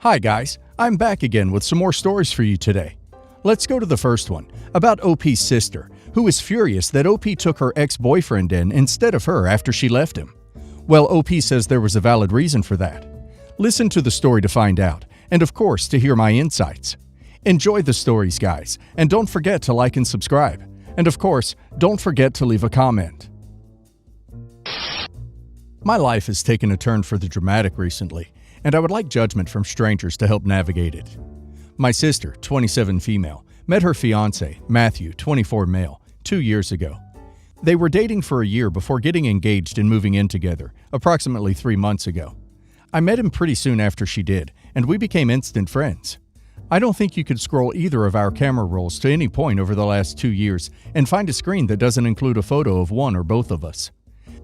Hi guys, I'm back again with some more stories for you today. Let's go to the first one, about OP's sister, who is furious that OP took her ex-boyfriend in instead of her after she left him. Well, OP says there was a valid reason for that. Listen to the story to find out, and of course to hear my insights. Enjoy the stories, guys, and don't forget to like and subscribe. And of course, don't forget to leave a comment. My life has taken a turn for the dramatic recently, and I would like judgment from strangers to help navigate it. My sister, 27 female, met her fiancé, Matthew, 24 male, 2 years ago. They were dating for a year before getting engaged and moving in together, approximately 3 months ago. I met him pretty soon after she did, and we became instant friends. I don't think you could scroll either of our camera rolls to any point over the last 2 years and find a screen that doesn't include a photo of one or both of us.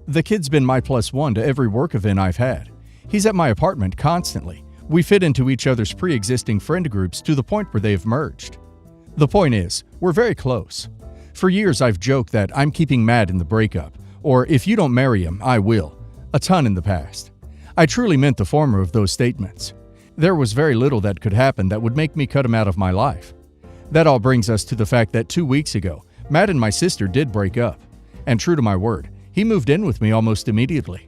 The kid's been my +1 to every work event I've had. He's at my apartment constantly. We fit into each other's pre-existing friend groups to the point where they've merged. The point is, we're very close. For years I've joked that I'm keeping Matt in the breakup, or if you don't marry him, I will, a ton in the past. I truly meant the former of those statements. There was very little that could happen that would make me cut him out of my life. That all brings us to the fact that 2 weeks ago, Matt and my sister did break up. And true to my word, he moved in with me almost immediately.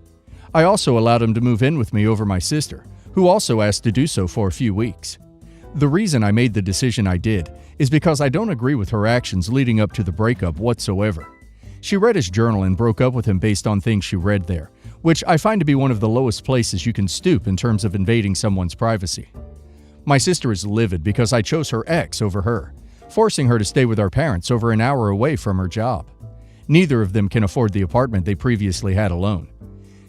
I also allowed him to move in with me over my sister, who also asked to do so for a few weeks. The reason I made the decision I did is because I don't agree with her actions leading up to the breakup whatsoever. She read his journal and broke up with him based on things she read there, which I find to be one of the lowest places you can stoop in terms of invading someone's privacy. My sister is livid because I chose her ex over her, forcing her to stay with our parents over an hour away from her job. Neither of them can afford the apartment they previously had alone.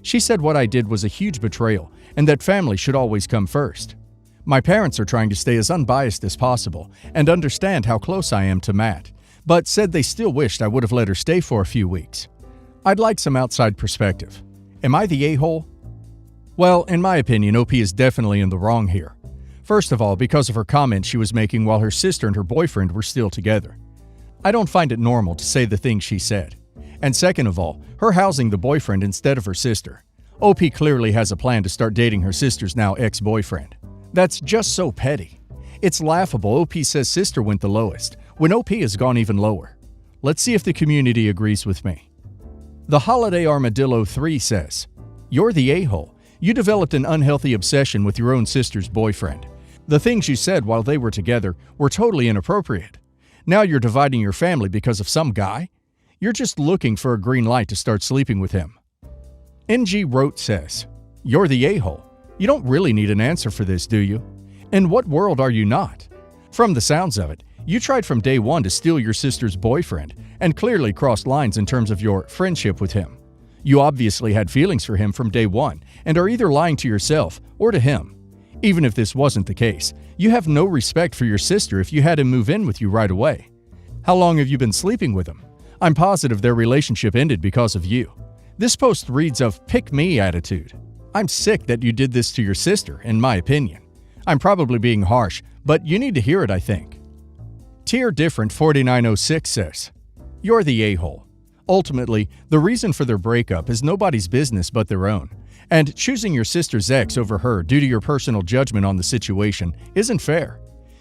She said what I did was a huge betrayal and that family should always come first. My parents are trying to stay as unbiased as possible and understand how close I am to Matt, but said they still wished I would have let her stay for a few weeks. I'd like some outside perspective. Am I the a-hole? Well, in my opinion, OP is definitely in the wrong here. First of all, because of her comments she was making while her sister and her boyfriend were still together. I don't find it normal to say the things she said. And second of all, her housing the boyfriend instead of her sister. OP clearly has a plan to start dating her sister's now ex-boyfriend. That's just so petty. It's laughable OP says sister went the lowest, when OP has gone even lower. Let's see if the community agrees with me. The Holiday Armadillo 3 says, "You're the a-hole. You developed an unhealthy obsession with your own sister's boyfriend. The things you said while they were together were totally inappropriate. Now you're dividing your family because of some guy? You're just looking for a green light to start sleeping with him." NG Wrote says, "You're the a-hole. You don't really need an answer for this, do you? In what world are you not? From the sounds of it, you tried from day one to steal your sister's boyfriend and clearly crossed lines in terms of your friendship with him. You obviously had feelings for him from day one and are either lying to yourself or to him. Even if this wasn't the case, you have no respect for your sister if you had him move in with you right away. How long have you been sleeping with him? I'm positive their relationship ended because of you. This post reads of pick-me attitude. I'm sick that you did this to your sister, in my opinion. I'm probably being harsh, but you need to hear it, I think." Tier Different 4906 says, "You're the a-hole. Ultimately, the reason for their breakup is nobody's business but their own, and choosing your sister's ex over her due to your personal judgment on the situation isn't fair.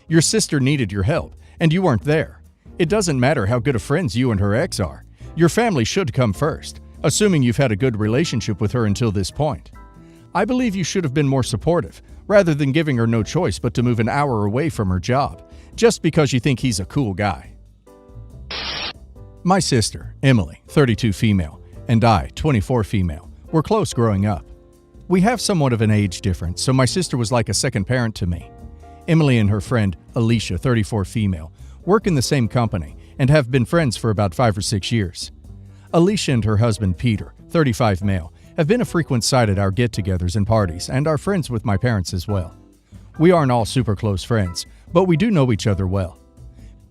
Your sister needed your help, and you weren't there. It doesn't matter how good of friends you and her ex are. Your family should come first, assuming you've had a good relationship with her until this point. I believe you should have been more supportive, rather than giving her no choice but to move an hour away from her job, just because you think he's a cool guy." My sister, Emily, 32 female, and I, 24 female, were close growing up. We have somewhat of an age difference, so my sister was like a second parent to me. Emily and her friend, Alicia, 34 female, work in the same company and have been friends for about 5 or 6 years. Alicia and her husband, Peter, 35 male, have been a frequent sight at our get-togethers and parties and are friends with my parents as well. We aren't all super close friends, but we do know each other well.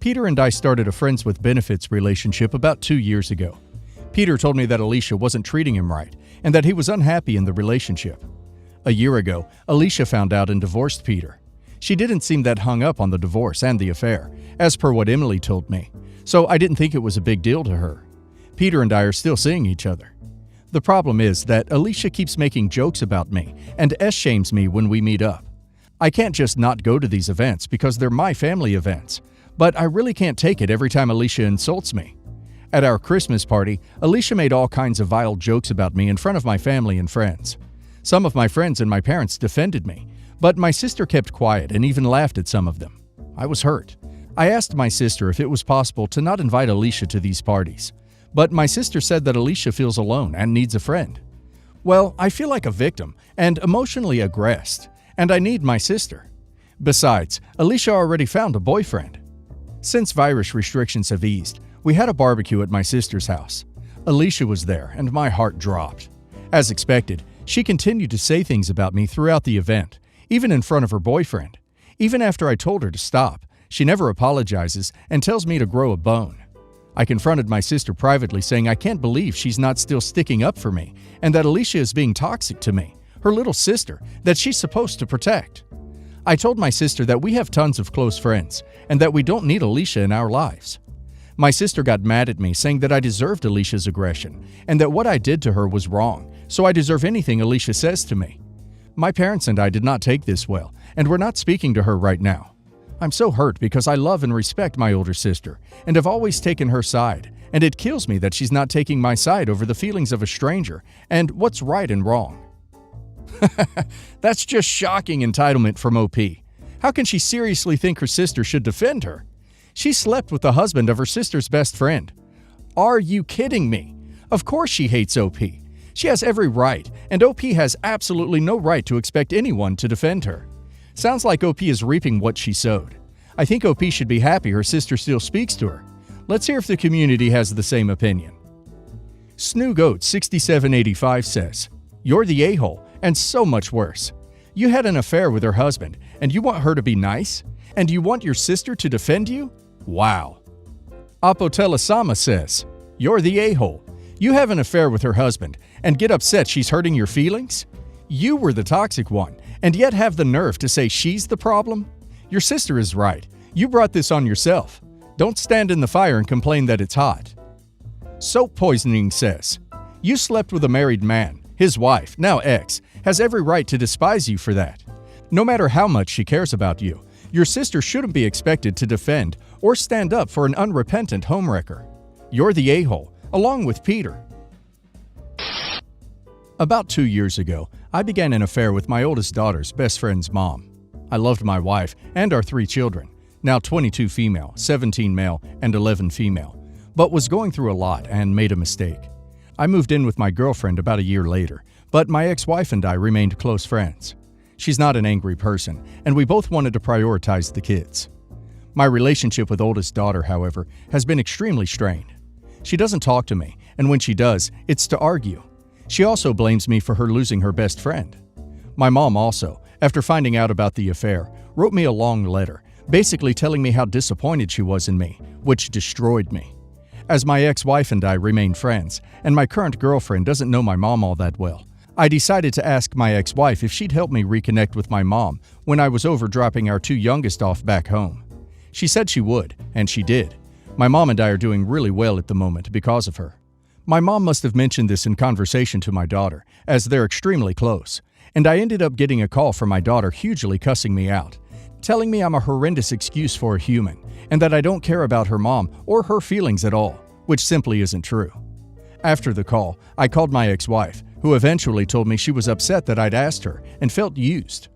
Peter and I started a friends with benefits relationship about 2 years ago. Peter told me that Alicia wasn't treating him right and that he was unhappy in the relationship. A year ago, Alicia found out and divorced Peter. She didn't seem that hung up on the divorce and the affair, as per what Emily told me, so I didn't think it was a big deal to her. Peter and I are still seeing each other. The problem is that Alicia keeps making jokes about me and S-shames me when we meet up. I can't just not go to these events because they're my family events, but I really can't take it every time Alicia insults me. At our Christmas party, Alicia made all kinds of vile jokes about me in front of my family and friends. Some of my friends and my parents defended me, but my sister kept quiet and even laughed at some of them. I was hurt. I asked my sister if it was possible to not invite Alicia to these parties, but my sister said that Alicia feels alone and needs a friend. Well, I feel like a victim and emotionally aggressed, and I need my sister. Besides, Alicia already found a boyfriend. Since virus restrictions have eased, we had a barbecue at my sister's house. Alicia was there, and my heart dropped. As expected, she continued to say things about me throughout the event, even in front of her boyfriend. Even after I told her to stop, she never apologizes and tells me to grow a bone. I confronted my sister privately, saying I can't believe she's not still sticking up for me and that Alicia is being toxic to me, her little sister, that she's supposed to protect. I told my sister that we have tons of close friends and that we don't need Alicia in our lives. My sister got mad at me, saying that I deserved Alicia's aggression and that what I did to her was wrong, so I deserve anything Alicia says to me. My parents and I did not take this well, and we're not speaking to her right now. I'm so hurt because I love and respect my older sister and have always taken her side, and it kills me that she's not taking my side over the feelings of a stranger and what's right and wrong. That's just shocking entitlement from OP. How can she seriously think her sister should defend her? She slept with the husband of her sister's best friend. Are you kidding me? Of course she hates OP. She has every right, and OP has absolutely no right to expect anyone to defend her. Sounds like OP is reaping what she sowed. I think OP should be happy her sister still speaks to her. Let's hear if the community has the same opinion. SnooGoat6785 says, "You're the a-hole, and so much worse. You had an affair with her husband, and you want her to be nice? And you want your sister to defend you? Wow." Apotelasama says, "You're the a-hole. You have an affair with her husband, and get upset she's hurting your feelings? You were the toxic one, and yet have the nerve to say she's the problem? Your sister is right. You brought this on yourself. Don't stand in the fire and complain that it's hot." Soap Poisoning says, "You slept with a married man. His wife, now ex, has every right to despise you for that. No matter how much she cares about you, your sister shouldn't be expected to defend or stand up for an unrepentant homewrecker. You're the a-hole, along with Peter." About 2 years ago, I began an affair with my oldest daughter's best friend's mom. I loved my wife and our 3 children, now 22 female, 17 male, and 11 female, but was going through a lot and made a mistake. I moved in with my girlfriend about a year later, but my ex-wife and I remained close friends. She's not an angry person, and we both wanted to prioritize the kids. My relationship with oldest daughter, however, has been extremely strained. She doesn't talk to me, and when she does, it's to argue. She also blames me for her losing her best friend. My mom also, after finding out about the affair, wrote me a long letter, basically telling me how disappointed she was in me, which destroyed me. As my ex-wife and I remain friends, and my current girlfriend doesn't know my mom all that well, I decided to ask my ex-wife if she'd help me reconnect with my mom when I was over dropping our 2 youngest off back home. She said she would, and she did. My mom and I are doing really well at the moment because of her. My mom must have mentioned this in conversation to my daughter, as they're extremely close, and I ended up getting a call from my daughter hugely cussing me out, telling me I'm a horrendous excuse for a human, and that I don't care about her mom or her feelings at all, which simply isn't true. After the call, I called my ex-wife, who eventually told me she was upset that I'd asked her and felt used.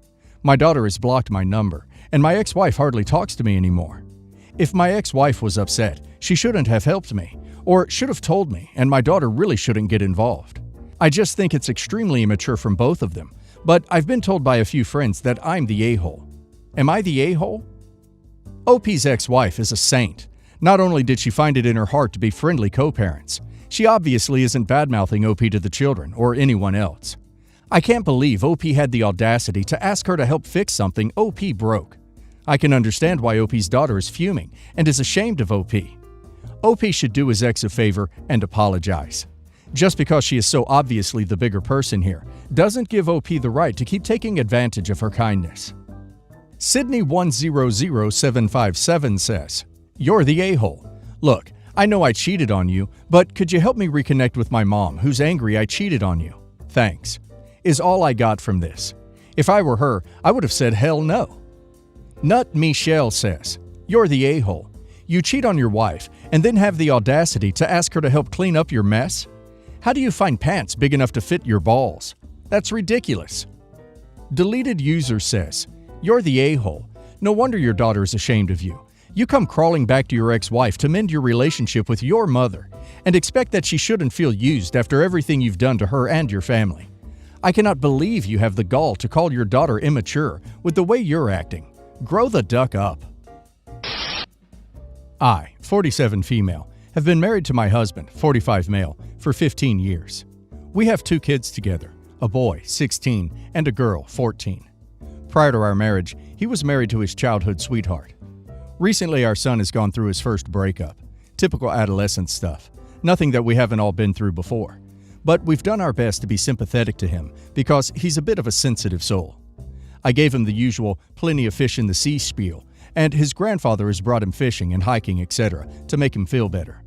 My daughter has blocked my number, and my ex-wife hardly talks to me anymore. If my ex-wife was upset, she shouldn't have helped me, or should have told me, and my daughter really shouldn't get involved. I just think it's extremely immature from both of them, but I've been told by a few friends that I'm the a-hole. Am I the a-hole? OP's ex-wife is a saint. Not only did she find it in her heart to be friendly co-parents, she obviously isn't bad-mouthing OP to the children or anyone else. I can't believe OP had the audacity to ask her to help fix something OP broke. I can understand why OP's daughter is fuming and is ashamed of OP. OP should do his ex a favor and apologize. Just because she is so obviously the bigger person here doesn't give OP the right to keep taking advantage of her kindness. Sydney100757 says, "You're the a-hole. Look, I know I cheated on you, but could you help me reconnect with my mom, who's angry I cheated on you? Thanks," is all I got from this. If I were her, I would have said hell no. Nut Michelle says, "You're the a-hole. You cheat on your wife and then have the audacity to ask her to help clean up your mess? How do you find pants big enough to fit your balls? That's ridiculous." Deleted user says, "You're the a-hole. No wonder your daughter is ashamed of you. You come crawling back to your ex-wife to mend your relationship with your mother and expect that she shouldn't feel used after everything you've done to her and your family. I cannot believe you have the gall to call your daughter immature with the way you're acting. Grow the duck up." I, 47 female, have been married to my husband, 45 male, for 15 years. We have 2 kids together, a boy, 16, and a girl, 14. Prior to our marriage, he was married to his childhood sweetheart. Recently, our son has gone through his first breakup. Typical adolescent stuff. Nothing that we haven't all been through before. But we've done our best to be sympathetic to him because he's a bit of a sensitive soul. I gave him the usual plenty of fish in the sea spiel, and his grandfather has brought him fishing and hiking, etc., to make him feel better.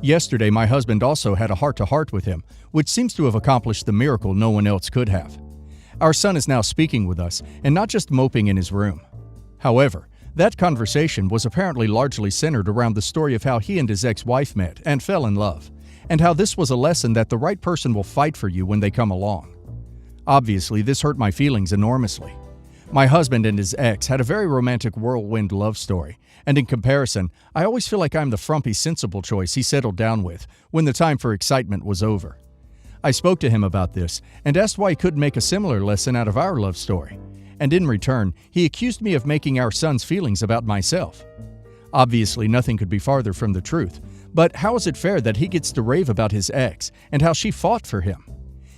Yesterday, my husband also had a heart-to-heart with him, which seems to have accomplished the miracle no one else could have. Our son is now speaking with us and not just moping in his room. However, that conversation was apparently largely centered around the story of how he and his ex-wife met and fell in love, and how this was a lesson that the right person will fight for you when they come along. Obviously, this hurt my feelings enormously. My husband and his ex had a very romantic whirlwind love story, and in comparison, I always feel like I'm the frumpy, sensible choice he settled down with when the time for excitement was over. I spoke to him about this and asked why he couldn't make a similar lesson out of our love story, and in return, he accused me of making our son's feelings about myself. Obviously, nothing could be farther from the truth, but how is it fair that he gets to rave about his ex and how she fought for him?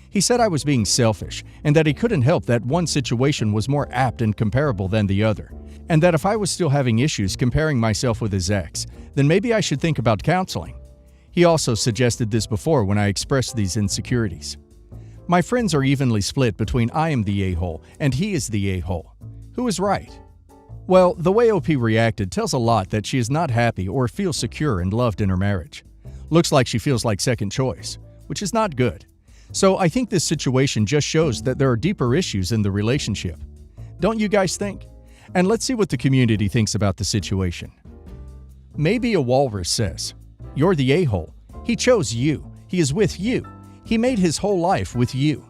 He said I was being selfish and that he couldn't help that one situation was more apt and comparable than the other, and that if I was still having issues comparing myself with his ex, then maybe I should think about counseling. He also suggested this before when I expressed these insecurities. My friends are evenly split between I am the a-hole and he is the a-hole. Who is right? Well, the way OP reacted tells a lot that she is not happy or feels secure and loved in her marriage. Looks like she feels like second choice, which is not good. So I think this situation just shows that there are deeper issues in the relationship. Don't you guys think? And let's see what the community thinks about the situation. Maybe a Walrus says, "You're the a-hole. He chose you. He is with you. He made his whole life with you.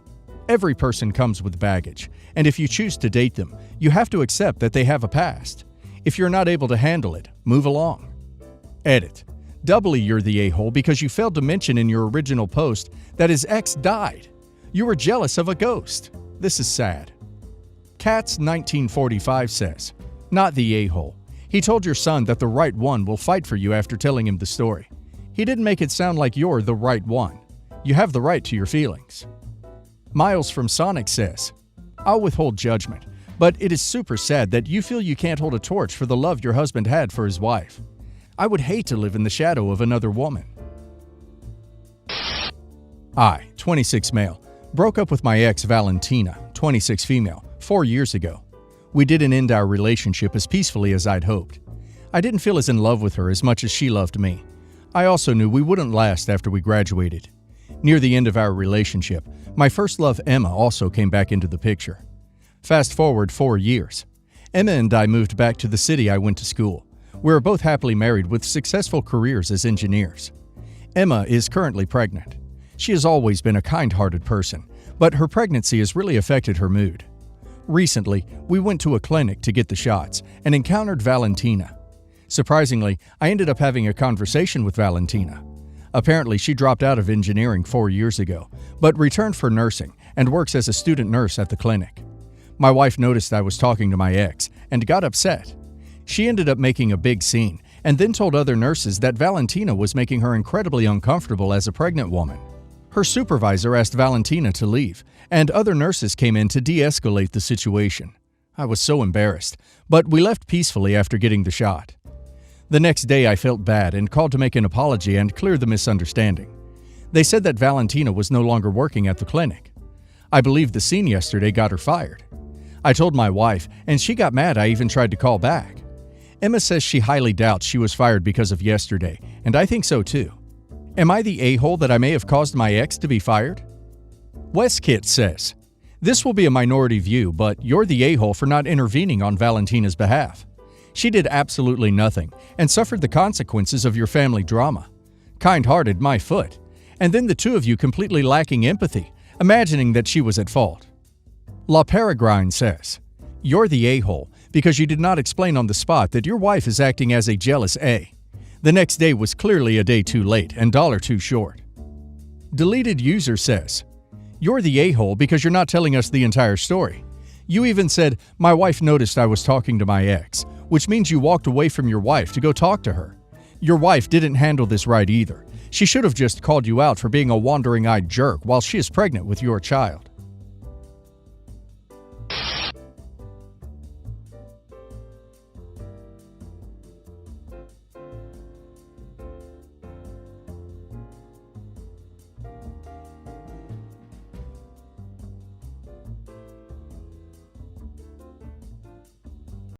Every person comes with baggage, and if you choose to date them, you have to accept that they have a past. If you're not able to handle it, move along." Edit. Doubly you're the a-hole because you failed to mention in your original post that his ex died. You were jealous of a ghost. This is sad. Cats 1945 says, "Not the a-hole. He told your son that the right one will fight for you after telling him the story. He didn't make it sound like you're the right one. You have the right to your feelings." Miles from Sonic says, "I'll withhold judgment, but it is super sad that you feel you can't hold a torch for the love your husband had for his wife. I would hate to live in the shadow of another woman." I, 26 male, broke up with my ex Valentina, 26 female, 4 years ago. We didn't end our relationship as peacefully as I'd hoped. I didn't feel as in love with her as much as she loved me. I also knew we wouldn't last after we graduated. Near the end of our relationship, my first love Emma also came back into the picture. Fast forward 4 years. Emma and I moved back to the city I went to school. We are both happily married with successful careers as engineers. Emma is currently pregnant. She has always been a kind-hearted person, but her pregnancy has really affected her mood. Recently, we went to a clinic to get the shots and encountered Valentina. Surprisingly, I ended up having a conversation with Valentina. Apparently, she dropped out of engineering 4 years ago, but returned for nursing and works as a student nurse at the clinic. My wife noticed I was talking to my ex and got upset. She ended up making a big scene and then told other nurses that Valentina was making her incredibly uncomfortable as a pregnant woman. Her supervisor asked Valentina to leave, and other nurses came in to de-escalate the situation. I was so embarrassed, but we left peacefully after getting the shot. The next day I felt bad and called to make an apology and clear the misunderstanding. They said that Valentina was no longer working at the clinic. I believe the scene yesterday got her fired. I told my wife, and she got mad I even tried to call back. Emma says she highly doubts she was fired because of yesterday, and I think so too. Am I the a-hole that I may have caused my ex to be fired? Westkit says, This will be a minority view, but you're the a-hole for not intervening on Valentina's behalf. She did absolutely nothing and suffered the consequences of your family drama. Kind-hearted my foot. And then the two of you completely lacking empathy, imagining that she was at fault. La Peregrine says, you're the a-hole because you did not explain on the spot that your wife is acting as a jealous A. The next day was clearly a day too late and $1 too short. Deleted user says, you're the a-hole because you're not telling us the entire story. You even said, my wife noticed I was talking to my ex, which means you walked away from your wife to go talk to her. Your wife didn't handle this right either. She should have just called you out for being a wandering-eyed jerk while she is pregnant with your child.